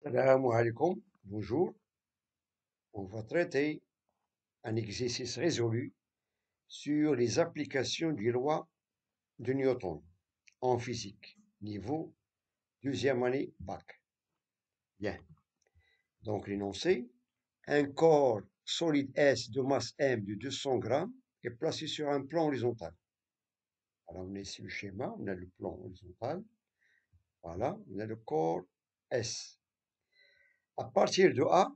Salam alaikum, bonjour. On va traiter un exercice résolu sur les applications des lois de Newton en physique, niveau deuxième année bac. Bien. Donc l'énoncé, un corps solide S de masse M de 200 grammes est placé sur un plan horizontal. Alors on a ici le schéma, on a le plan horizontal. Voilà, on a le corps S. À partir de A,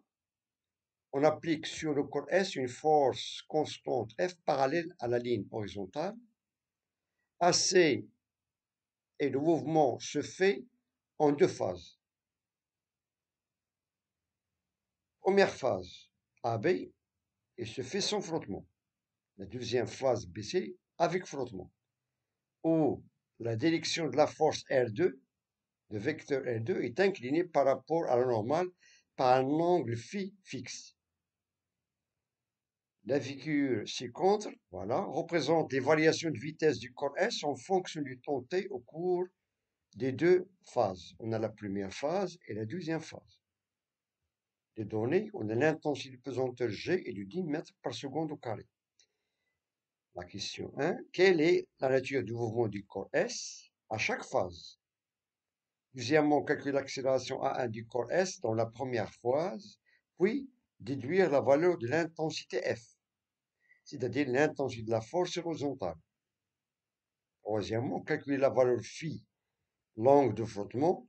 on applique sur le corps S une force constante F parallèle à la ligne horizontale. AC et le mouvement se fait en deux phases. Première phase, AB, et se fait sans frottement. La deuxième phase, BC, avec frottement. Où la direction de la force R2, le vecteur R2, est inclinée par rapport à la normale par un angle phi fixe. La figure ci-contre, voilà, représente les variations de vitesse du corps S en fonction du temps T au cours des deux phases. On a la première phase et la deuxième phase. Les données, on a l'intensité de pesanteur G et du 10 mètres par seconde au carré. La question 1, quelle est la nature du mouvement du corps S à chaque phase? Deuxièmement, calculer l'accélération A1 du corps S dans la première phase, puis déduire la valeur de l'intensité F, c'est-à-dire l'intensité de la force horizontale. Troisièmement, calculer la valeur phi, l'angle de frottement,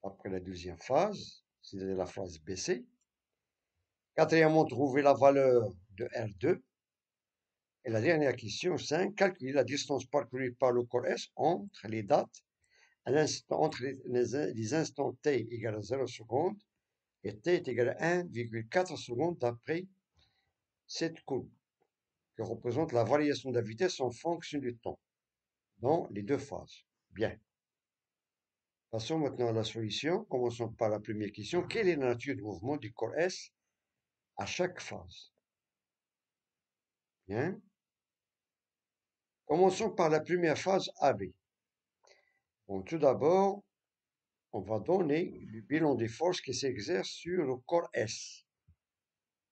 après la deuxième phase, c'est-à-dire la phase BC. Quatrièmement, trouver la valeur de R2. Et la dernière question, 5, calculer la distance parcourue par le corps S entre les dates, entre les instants t égale à 0 secondes et t est égal à 1,4 secondes d'après cette courbe, qui représente la variation de la vitesse en fonction du temps dans les deux phases. Bien. Passons maintenant à la solution. Commençons par la première question. Quelle est la nature du mouvement du corps S à chaque phase? Bien. Commençons par la première phase AB. Bon, tout d'abord, on va donner le bilan des forces qui s'exercent sur le corps S.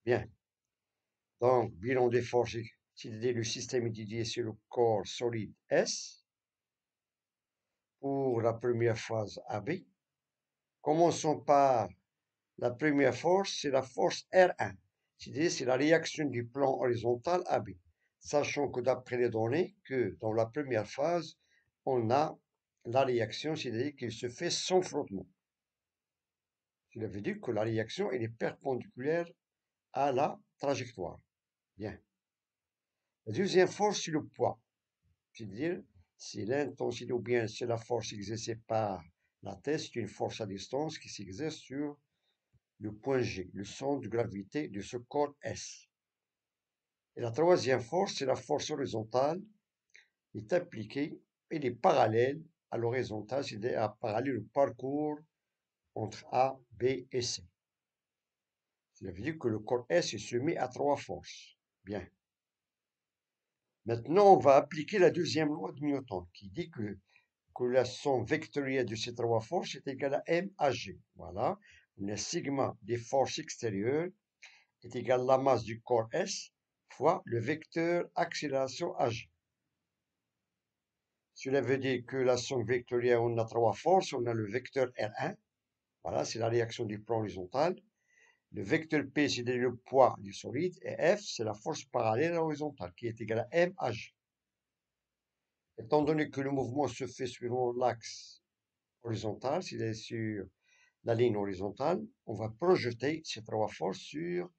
Bien. Donc, bilan des forces, c'est-à-dire le système étudié sur le corps solide S. Pour la première phase AB. Commençons par la première force, c'est la force R1. C'est-à-dire, c'est la réaction du plan horizontal AB. Sachant que d'après les données, que dans la première phase, on a la réaction, c'est-à-dire qu'il se fait sans frottement. Cela veut dire que la réaction elle est perpendiculaire à la trajectoire. Bien. La deuxième force, c'est le poids. C'est-à-dire, c'est l'intensité ou bien c'est la force exercée par la Terre, c'est une force à distance qui s'exerce sur le point G, le centre de gravité de ce corps S. Et la troisième force, c'est la force horizontale, qui est appliquée, elle est parallèle à l'horizontale, c'est-à-dire parallèle au parcours entre A, B et C. Cela veut dire que le corps S est soumis à trois forces. Bien. Maintenant, on va appliquer la deuxième loi de Newton, qui dit que la somme vectorielle de ces trois forces est égale à M à G. Voilà. Le sigma des forces extérieures est égal à la masse du corps S fois le vecteur accélération AG. Cela veut dire que la somme vectorielle, on a trois forces. On a le vecteur R1. Voilà, c'est la réaction du plan horizontal. Le vecteur P, c'est le poids du solide. Et F, c'est la force parallèle à l'horizontale, qui est égale à M à G. Étant donné que le mouvement se fait suivant l'axe horizontal, s'il est sur la ligne horizontale, on va projeter ces trois forces sur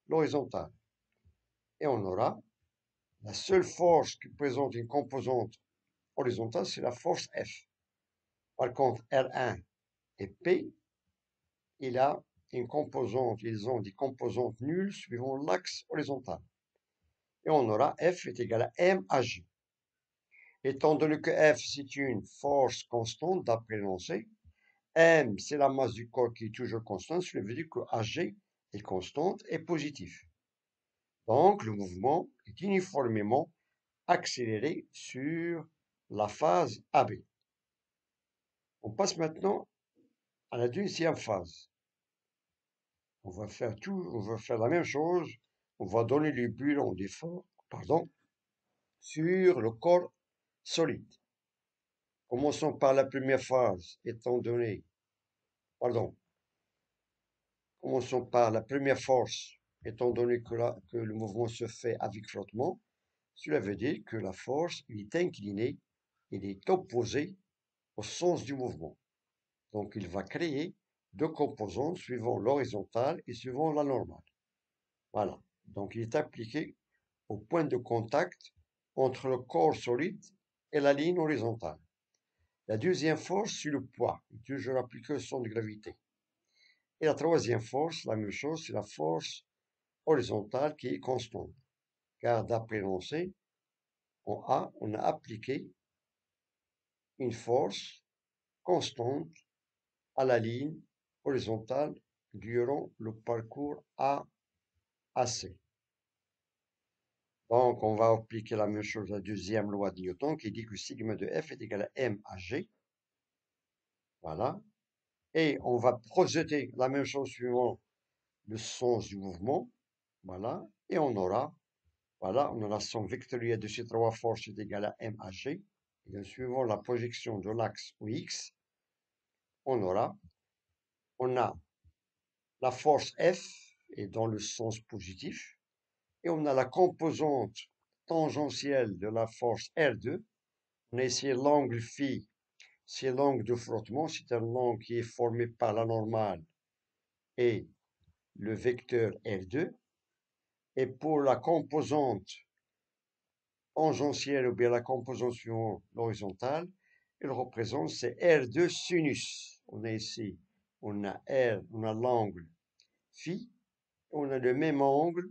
l'horizontale. Et on aura la seule force qui présente une composante horizontale, c'est la force F. Par contre, R1 et P, il a une composante, ils ont des composantes nulles suivant l'axe horizontal. Et on aura F est égal à M à G. Étant donné que F, c'est une force constante d'après l'énoncé, M, c'est la masse du corps qui est toujours constante, cela veut dire que AG est constante et positif. Donc, le mouvement est uniformément accéléré sur la phase AB. On passe maintenant à la deuxième phase. On va faire on va faire la même chose. On va donner les bulles d'effort, pardon, sur le corps solide. Commençons par la première phase, étant donné, pardon, commençons par la première force, étant donné que le mouvement se fait avec frottement. Cela veut dire que la force, il est incliné, il est opposé au sens du mouvement. Donc, il va créer deux composantes suivant l'horizontale et suivant la normale. Voilà. Donc, il est appliqué au point de contact entre le corps solide et la ligne horizontale. La deuxième force, c'est le poids, toujours appliqué au centre de gravité. Et la troisième force, la même chose, c'est la force horizontale qui est constante. Car d'après l'énoncé, on a appliqué une force constante à la ligne horizontale durant le parcours A à C. Donc, on va appliquer la même chose à la deuxième loi de Newton qui dit que sigma de F est égal à M à G. Voilà. Et on va projeter la même chose suivant le sens du mouvement. Voilà. Et on aura, voilà, on a la somme vectorielle de ces trois forces est égale à M à G. Et suivant la projection de l'axe X, on a la force F est dans le sens positif. Et on a la composante tangentielle de la force R2. On a ici l'angle phi, c'est l'angle de frottement, c'est un angle qui est formé par la normale et le vecteur R2. Et pour la composante tangentielle ou bien la composante suivante l'horizontale, il représente c'est R2 sinus. On a ici, on a l'angle phi, on a le même angle.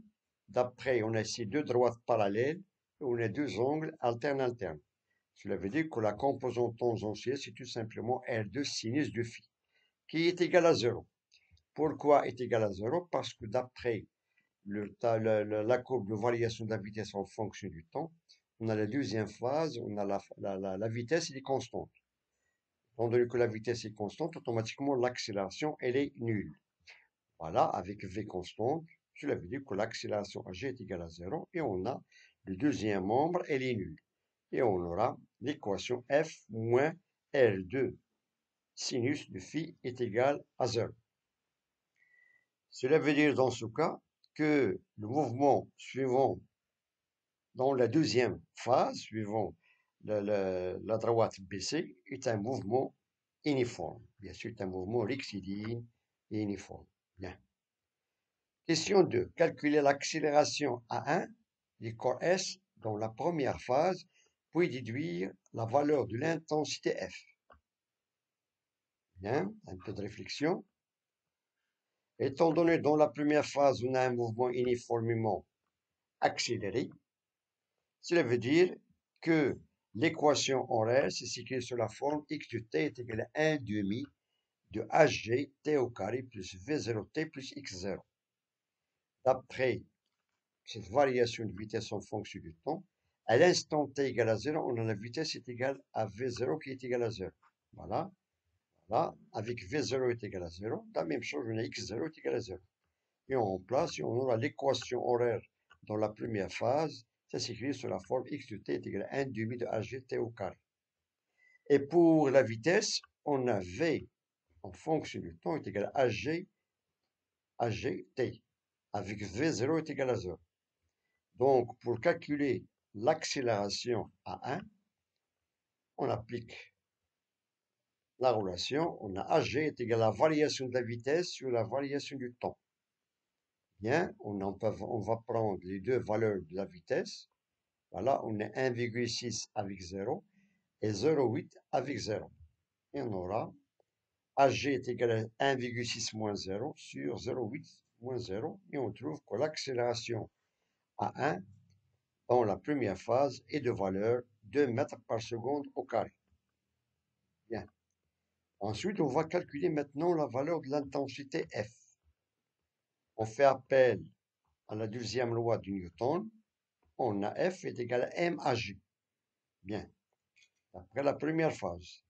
D'après, on a ici deux droites parallèles et on a deux angles alternes. Cela veut dire que la composante tangentielle, c'est tout simplement R2 sinus de phi, qui est égal à 0. Pourquoi est égal à 0? Parce que d'après la courbe de variation de la vitesse en fonction du temps, on a la deuxième phase, on a la vitesse, elle est constante. Étant donné que la vitesse est constante, automatiquement l'accélération, elle est nulle. Voilà, avec V constante, cela veut dire que l'accélération AG est égale à 0 et on a le deuxième membre, elle est nulle. Et on aura l'équation F moins R2 sinus de phi est égal à 0. Cela veut dire dans ce cas que le mouvement suivant dans la deuxième phase, suivant la droite BC, est un mouvement uniforme. Bien sûr, c'est un mouvement rectiligne et uniforme. Bien. Question 2. Calculer l'accélération A1 du corps S dans la première phase, puis déduire la valeur de l'intensité F. Bien, un peu de réflexion. Étant donné dans la première phase, on a un mouvement uniformément accéléré, cela veut dire que l'équation en reste c'est écrit sur la forme x de t est égal à 1 demi de hg t au carré plus v0t plus x0. D'après cette variation de vitesse en fonction du temps, à l'instant t égale à 0, on a la vitesse est égale à v0 qui est égal à 0. Voilà. Là, avec v0 est égal à 0, la même chose, on a x0 est égal à 0. Et on remplace et on aura l'équation horaire dans la première phase, ça s'écrit sur la forme x de t est égal à 1 demi de hg t au carré. Et pour la vitesse, on a v en fonction du temps est égal à hg t, avec v0 est égal à 0. Donc, pour calculer l'accélération à 1, on applique la relation, on a hg est égal à la variation de la vitesse sur la variation du temps. Bien, on va prendre les deux valeurs de la vitesse. Voilà, on a 1,6 avec 0 et 0,8 avec 0. Et on aura hg est égal à 1,6 moins 0 sur 0,8 moins 0. Et on trouve que l'accélération à 1 dans la première phase est de valeur 2 mètres par seconde au carré. Bien. Ensuite, on va calculer maintenant la valeur de l'intensité F. On fait appel à la deuxième loi de Newton. On a F est égal à M à G. Bien. Après la première phase,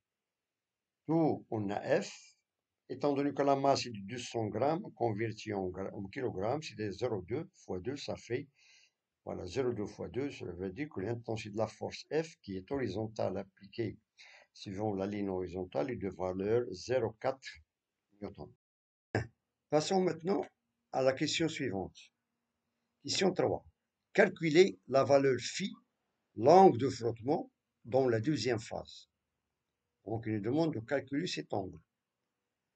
tout on a F étant donné que la masse est de 200 grammes, converti en kilogrammes, c'est 0,2 fois 2, ça fait, voilà, 0,2 fois 2, ça veut dire que l'intensité de la force F, qui est horizontale appliquée suivant la ligne horizontale, est de valeur 0,4 newton. Passons maintenant à la question suivante. Question 3. Calculez la valeur phi, l'angle de frottement, dans la deuxième phase. Donc, il nous demande de calculer cet angle,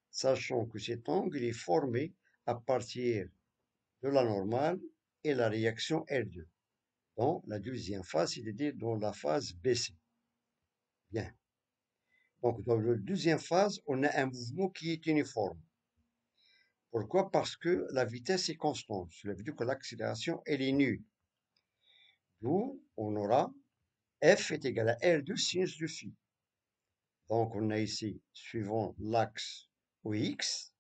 sachant que cet angle est formé à partir de la normale et la réaction R2, dans la deuxième phase, c'est-à-dire dans la phase BC. Bien. Donc, dans la deuxième phase, on a un mouvement qui est uniforme. Pourquoi? Parce que la vitesse est constante. Cela veut dire que l'accélération, elle est nulle. D'où on aura F est égal à R2 sinus de phi. Donc, on a ici, suivant l'axe OX,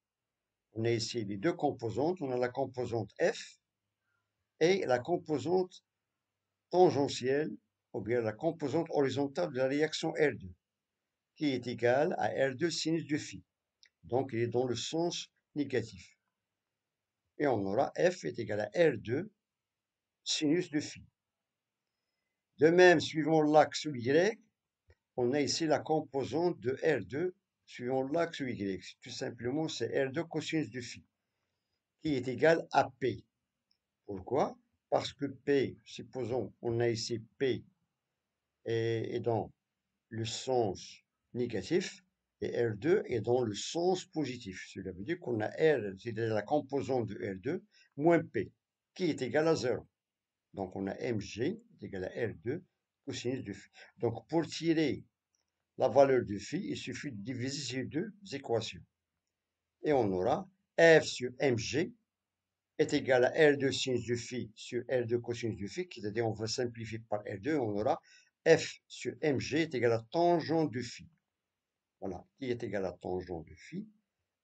on a ici les deux composantes. On a la composante F et la composante tangentielle, ou bien la composante horizontale de la réaction R2, qui est égale à R2 sinus de phi. Donc, il est dans le sens négatif. Et on aura F est égal à R2 sinus de phi. De même, suivant l'axe Y, on a ici la composante de R2 suivant l'axe Y. Tout simplement, c'est R2 cosinus de phi, qui est égal à P. Pourquoi? Parce que P, supposons, on a ici P est dans le sens négatif et R2 est dans le sens positif. Cela veut dire qu'on a R, c'est-à-dire la composante de R2, moins P, qui est égal à 0. Donc on a mg est égal à R2 cosinus de phi. Donc pour tirer la valeur de phi, il suffit de diviser ces deux équations. Et on aura F sur mg est égal à R2 sinus de phi sur R2 cosinus de phi, c'est-à-dire on va simplifier par R2, on aura F sur mg est égal à tangente de phi. Voilà, qui est égal à tangente de phi.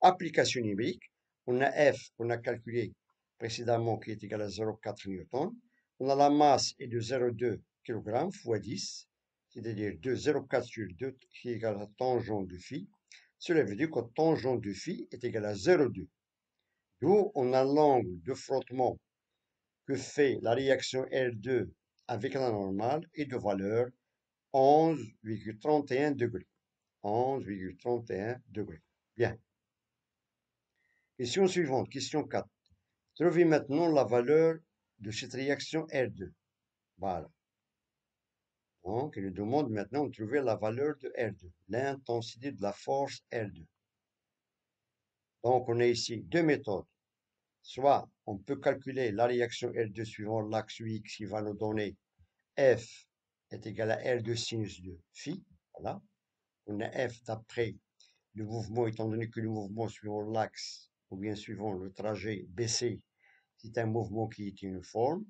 Application numérique, on a F qu'on a calculé précédemment qui est égal à 0,4 newton. On a la masse est de 0,2 kg fois 10, c'est-à-dire 0,4 sur 2 qui est égal à tangente de phi. Cela veut dire que tangente de phi est égal à 0,2. D'où on a l'angle de frottement que fait la réaction R2 avec la normale est de valeur 11,31 degrés. 11,31 degrés. Bien. Question suivante, question 4. Trouvez maintenant la valeur de cette réaction R2. Voilà. Donc, il nous demande maintenant de trouver la valeur de R2, l'intensité de la force R2. Donc, on a ici deux méthodes. Soit on peut calculer la réaction R2 suivant l'axe X qui va nous donner F est égal à R2 sinus de phi. Voilà. On a F d'après le mouvement, étant donné que le mouvement suivant l'axe, ou bien suivant le trajet BC, c'est un mouvement qui est uniforme.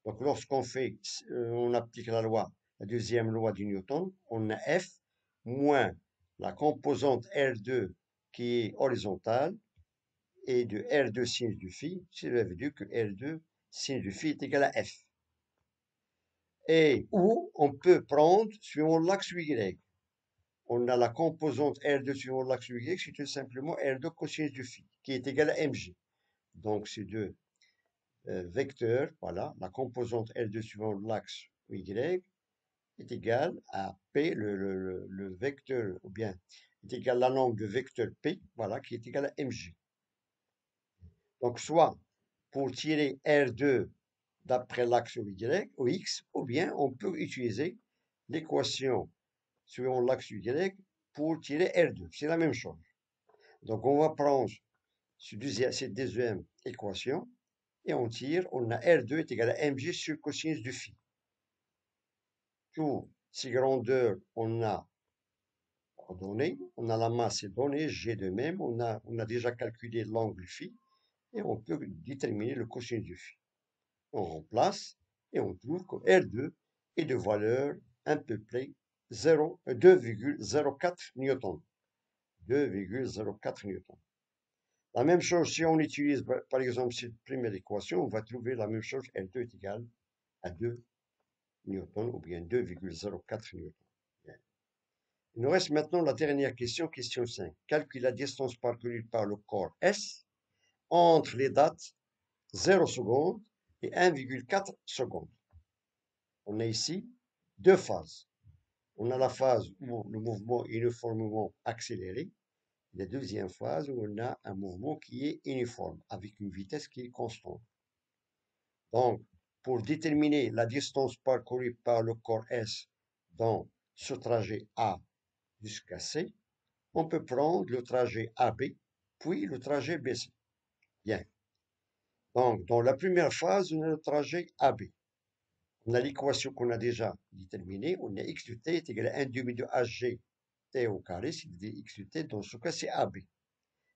Donc, lorsqu'on fait, on applique la loi, la deuxième loi de Newton, on a F moins la composante R2 qui est horizontale et de R2 sinus de phi, cela veut dire que R2 sinus de phi est égal à F. Et ou on peut prendre suivant l'axe Y. On a la composante R2 suivant l'axe Y, c'est tout simplement R2 cosinus de phi, qui est égal à mg. Donc, ces deux vecteurs, voilà, la composante L2 suivant l'axe Y est égale à P, le vecteur, ou bien est égal à l'angle de vecteur P, voilà, qui est égal à mg. Donc, soit pour tirer R2 d'après l'axe Y, ou X, ou bien on peut utiliser l'équation suivant l'axe Y pour tirer R2. C'est la même chose. Donc, on va prendre cette deuxième équation et on tire, on a R2 est égal à mg sur cosinus de phi. Tous ces grandeurs, on a donné, on a la masse donnée, G de même, on a déjà calculé l'angle phi, et on peut déterminer le cosinus de phi. On remplace, et on trouve que R2 est de valeur à peu près 2,04 newton. 2,04 newton. La même chose, si on utilise par exemple cette première équation, on va trouver la même chose, R2 est égal à 2 newton ou bien 2,04 newton. Il nous reste maintenant la dernière question, question 5. Calcule la distance parcourue par le corps S entre les dates 0 secondes et 1,4 secondes. On a ici deux phases. On a la phase où le mouvement est uniformément accéléré. La deuxième phase où on a un mouvement qui est uniforme, avec une vitesse qui est constante. Donc, pour déterminer la distance parcourue par le corps S dans ce trajet A jusqu'à C, on peut prendre le trajet AB, puis le trajet BC. Bien. Donc, dans la première phase, on a le trajet AB. On a l'équation qu'on a déjà déterminée. On a x de t est égal à 1 demi de hg t au carré, c'est-à-dire x de t, dans ce cas, c'est AB.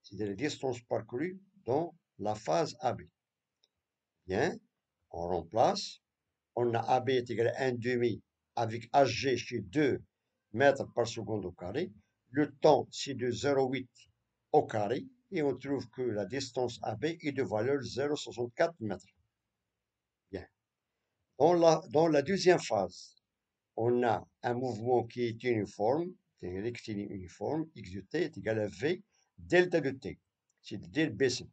C'est-à-dire la distance parcourue dans la phase AB. Bien, on remplace. On a AB est égal à 1 demi avec hg chez 2 mètres par seconde au carré. Le temps, c'est de 0,8 au carré. Et on trouve que la distance AB est de valeur 0,64 mètres. Bien. Dans la deuxième phase, on a un mouvement qui est uniforme, c'est un rectiligne uniforme, x de t est égal à v delta de t, c'est-à-dire BC.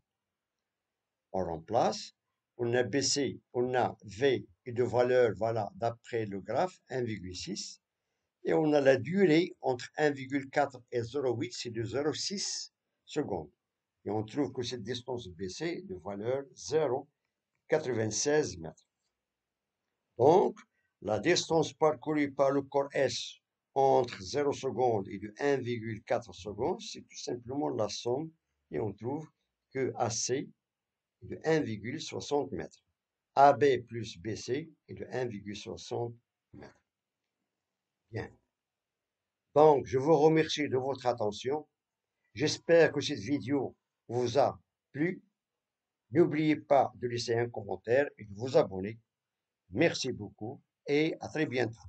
On remplace, on a BC, on a v et de valeur, voilà, d'après le graphe, 1,6, et on a la durée entre 1,4 et 0,8, c'est de 0,6 secondes. Et on trouve que cette distance BC est de valeur 0,96 mètres. Donc, la distance parcourue par le corps S entre 0 secondes et de 1,4 secondes, c'est tout simplement la somme, et on trouve que AC est de 1,60 mètres. AB plus BC est de 1,60 mètres. Bien. Donc, je vous remercie de votre attention. J'espère que cette vidéo vous a plu. N'oubliez pas de laisser un commentaire et de vous abonner. Merci beaucoup et à très bientôt.